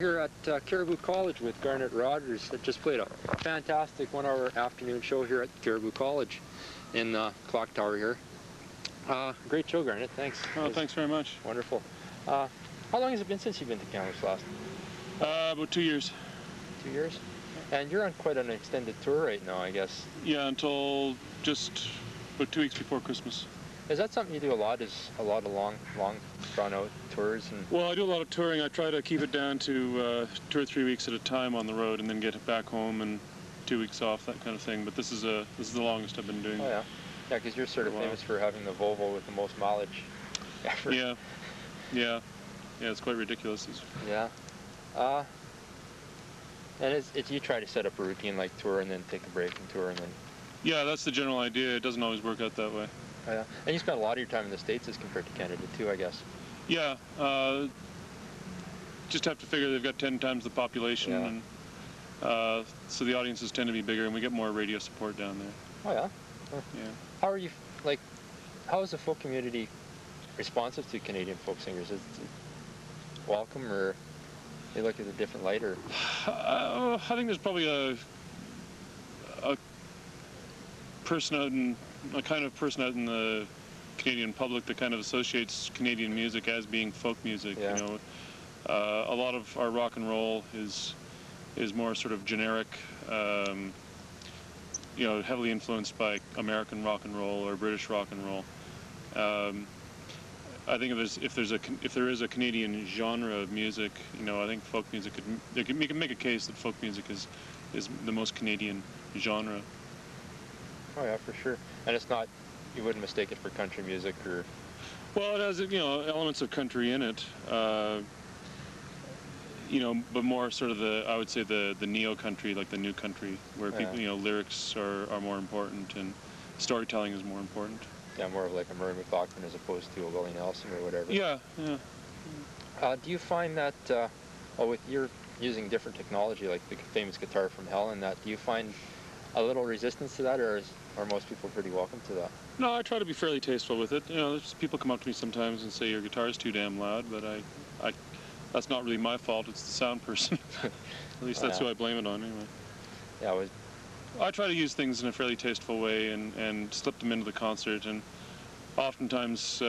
Here at Caribou College with Garnet Rogers that just played a fantastic 1-hour afternoon show here at Caribou College in the clock tower here. Great show, Garnet. Thanks. Oh, thanks very much. Wonderful. How long has it been since you've been to Kamloops last? About 2 years. 2 years? And you're on quite an extended tour right now, I guess. Yeah, until just about 2 weeks before Christmas. Is that something you do a lot? Is a lot of long drawn out tours? And well, I do a lot of touring. I try to keep it down to 2 or 3 weeks at a time on the road, and then get it back home and 2 weeks off, that kind of thing. But this is the longest I've been doing. Oh yeah, yeah, because you're sort of famous for having the Volvo with the most mileage ever. Yeah, it's quite ridiculous. Yeah. And you try to set up a routine like tour and then take a break and tour and then. Yeah, that's the general idea. It doesn't always work out that way. Oh, yeah. And you spend a lot of your time in the States as compared to Canada too, I guess. Yeah, just have to figure they've got 10 times the population, and so the audiences tend to be bigger, and we get more radio support down there. Oh yeah? Huh. Yeah. How are you, how is the folk community responsive to Canadian folk singers? Is it welcome, or they look at a different light, or? I think there's probably a kind of person out in the Canadian public that kind of associates Canadian music as being folk music. Yeah. You know, a lot of our rock and roll is more sort of generic, you know, heavily influenced by American rock and roll or British rock and roll. I think if there is a Canadian genre of music, you know, I think folk music you can make a case that folk music is the most Canadian genre. Oh yeah, for sure. And it's not, you wouldn't mistake it for country music, or? Well, it has, you know, elements of country in it, you know, but more sort of I would say the neo-country, like the new country, where people, you know, lyrics are more important and storytelling is more important. Yeah, more of like a Murray McLaughlin as opposed to a Willie Nelson or whatever. Yeah. Do you find that, with your using different technology, like the famous guitar from hell and that, do you find a little resistance to that, or are most people pretty welcome to that? No, I try to be fairly tasteful with it. You know, people come up to me sometimes and say your guitar is too damn loud, but that's not really my fault. It's the sound person. At least that's who I blame it on, anyway. Yeah, I try to use things in a fairly tasteful way and slip them into the concert, and oftentimes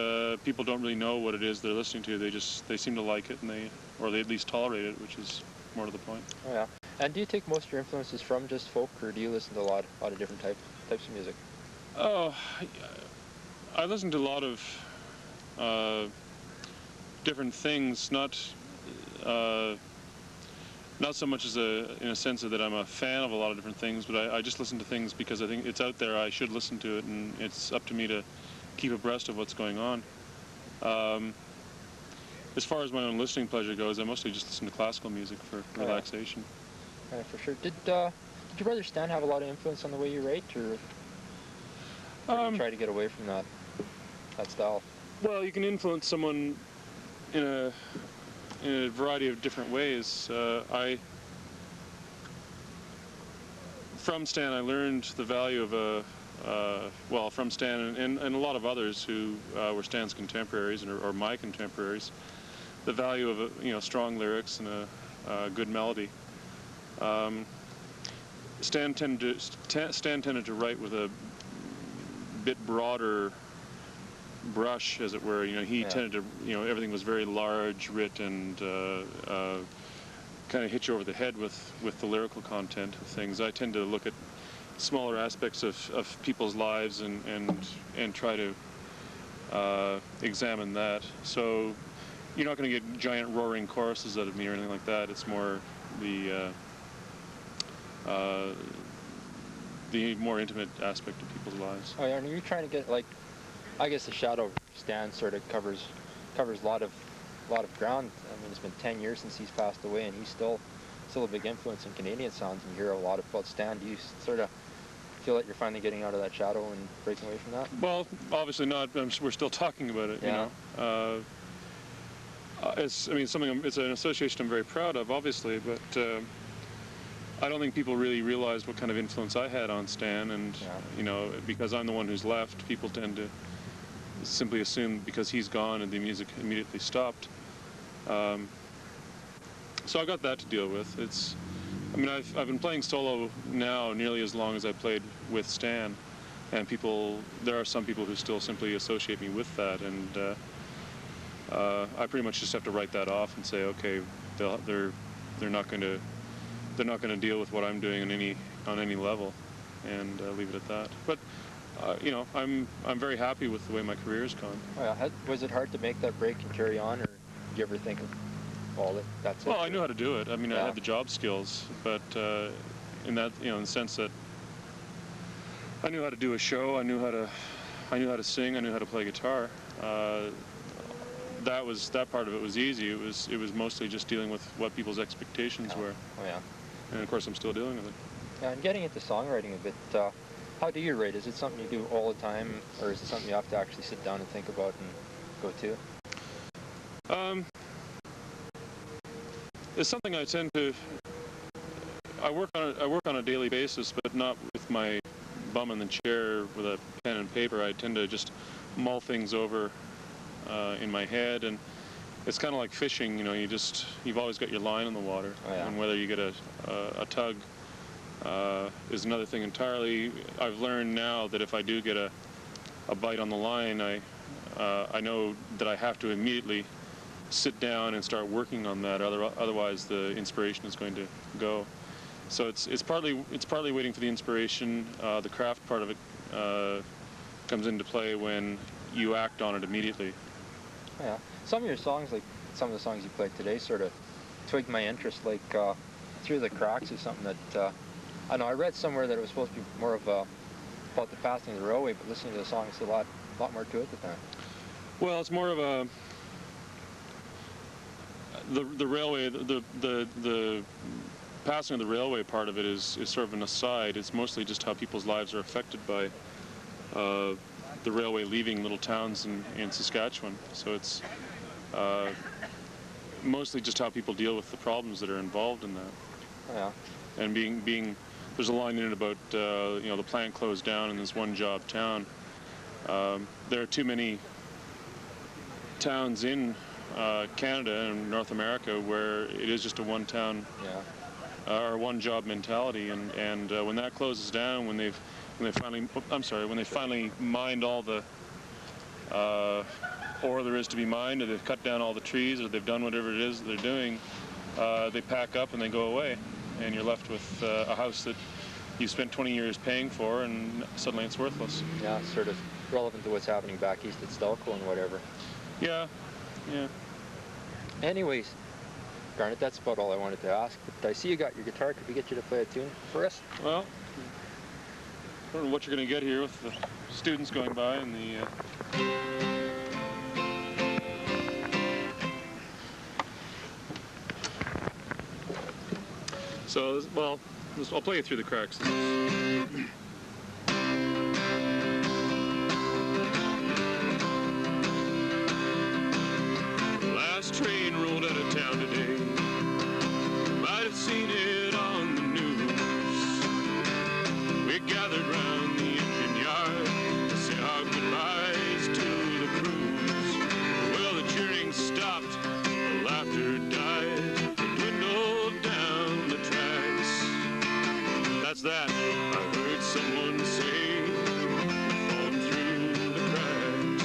people don't really know what it is they're listening to. They seem to like it, and they at least tolerate it, which is more to the point. Oh yeah. And do you take most of your influences from just folk, or do you listen to a lot of different types of music? Oh, I listen to a lot of different things, not so much as in a sense that I'm a fan of a lot of different things, but I just listen to things because I think it's out there, I should listen to it, and it's up to me to keep abreast of what's going on. As far as my own listening pleasure goes, I mostly just listen to classical music for relaxation. Yeah, for sure. Did your brother Stan have a lot of influence on the way you write, or do you try to get away from that style? Well, you can influence someone in a variety of different ways. From Stan, I learned the value of from Stan and a lot of others who were Stan's contemporaries or my contemporaries, the value of strong lyrics and a good melody. Stan tended to write with a bit broader brush, as it were. You know, he tended to, everything was very large, writ, and kind of hit you over the head with the lyrical content of things. I tend to look at smaller aspects of people's lives and try to examine that. So you're not going to get giant roaring choruses out of me or anything like that. It's more the more intimate aspect of people's lives. Oh yeah, and you're trying to get, like, I guess the shadow of Stan sort of covers a lot of ground. I mean, it's been 10 years since he's passed away, and he's still a big influence in Canadian sounds, and you hear a lot about Stan. Do you sort of feel that you're finally getting out of that shadow and breaking away from that? Well, obviously not. We're still talking about it. Yeah. You know, it's an association I'm very proud of, obviously, but I don't think people really realized what kind of influence I had on Stan, and because I'm the one who's left, people tend to simply assume because he's gone and the music immediately stopped. so I got that to deal with. I mean, I've been playing solo now nearly as long as I played with Stan, and there are some people who still simply associate me with that, and I pretty much just have to write that off and say, okay, they're not going to deal with what I'm doing on any level, and leave it at that. But you know, I'm very happy with the way my career's gone. Oh, yeah. Was it hard to make that break and carry on, or did you ever think of that's it? Well, I knew how to do it. I mean, yeah. I had the job skills, but in that, you know, in the sense that I knew how to do a show, I knew how to sing, I knew how to play guitar. That part of it was easy. It was mostly just dealing with what people's expectations were. Oh yeah. And of course, I'm still dealing with it. Yeah, and getting into songwriting a bit. How do you write? Is it something you do all the time, or is it something you have to actually sit down and think about and go to? It's something I tend to. I work on a daily basis, but not with my bum in the chair with a pen and paper. I tend to just mull things over in my head, and it's kind of like fishing. You know, you've always got your line in the water, oh, yeah. and whether you get a tug is another thing entirely. I've learned now that if I do get a bite on the line, I know that I have to immediately sit down and start working on that. Otherwise, the inspiration is going to go. So it's partly waiting for the inspiration. The craft part of it comes into play when you act on it immediately. Yeah, some of your songs, like some of the songs you played today, sort of twigged my interest. Like "Through the Cracks" is something that I know. I read somewhere that it was supposed to be more of about the passing of the railway, but listening to the song, it's a lot more to it than that. Well, it's more of a the railway, the passing of the railway part of it is sort of an aside. It's mostly just how people's lives are affected by the railway leaving little towns in Saskatchewan. So it's mostly just how people deal with the problems that are involved in that. Yeah. And there's a line in it about you know, the plant closed down in this one-job town. There are too many towns in Canada and North America where it is just a one-town or one-job mentality, and when that closes down, when they finally mined all the ore there is to be mined, or they've cut down all the trees, or they've done whatever it is that they're doing, they pack up and they go away, and you're left with a house that you've spent 20 years paying for, and suddenly it's worthless. Yeah, it's sort of relevant to what's happening back east at Stelco and whatever. Yeah, yeah. Anyways, Garnet, that's about all I wanted to ask. But I see you got your guitar. Could we get you to play a tune for us? Well, I don't know what you're going to get here with the students going by and the... So, well, I'll play it Through the Cracks. Last train rolled out of town today. Might have seen it on the news. We gathered round the engine yard to say our goodbyes to the crews. Well, the cheering stopped, the laughter died, it dwindled down the tracks. That's that, I heard someone say, falling through the cracks.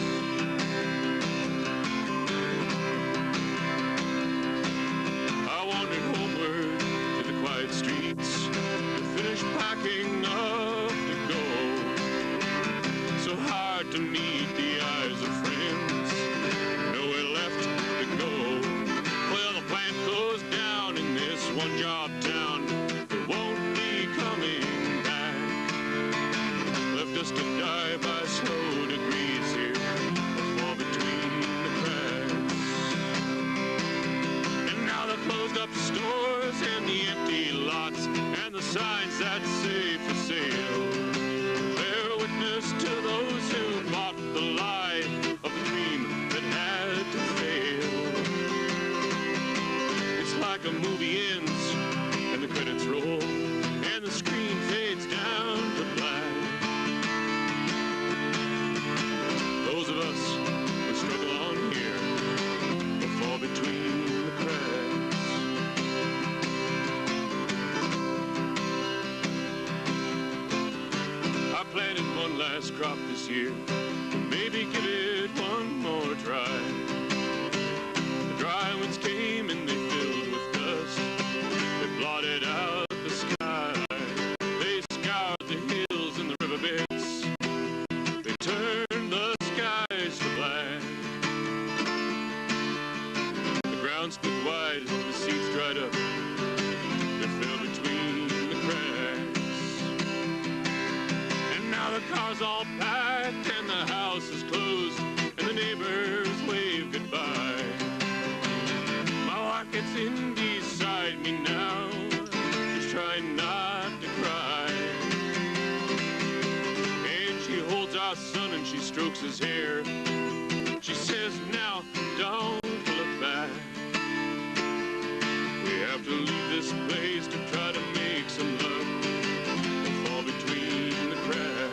I wandered homeward to the quiet streets to finish packing up to go. So hard to meet the eyes of friends, nowhere left to go. Well, the plant closed down in this one-job town. It won't be coming back. Left us to die by slow degrees here, or fall between the cracks. And now the closed up stores and the empty lots and the signs that say for sale bear witness to those who bought the lie of the dream that had to fail. It's like a movie ends and the credits roll and the screen fades down to black. Those of us who struggle on here will fall between the cracks. nice crop this year. Maybe give it one more try. The dry winds came and they filled with dust. They blotted out the sky. They scoured the hills and the riverbeds. They turned the skies to black. The ground split wide as the seeds dried up. They fell between the cracks. And now the car's all packed and the house is closed and the neighbors wave goodbye. My wife gets in beside me now. She's trying not to cry. And she holds our son and she strokes his hair. She says, now don't look back. We have to leave this place to try to make some love and fall between the cracks.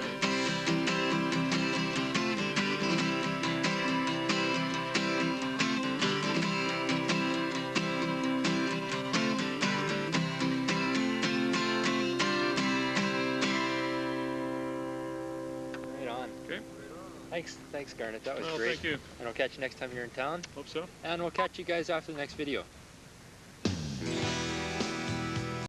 Right on. Okay. Thanks Garnet, that was Well, great. thank you. And I'll catch you next time you're in town. Hope so. And we'll catch you guys after the next video.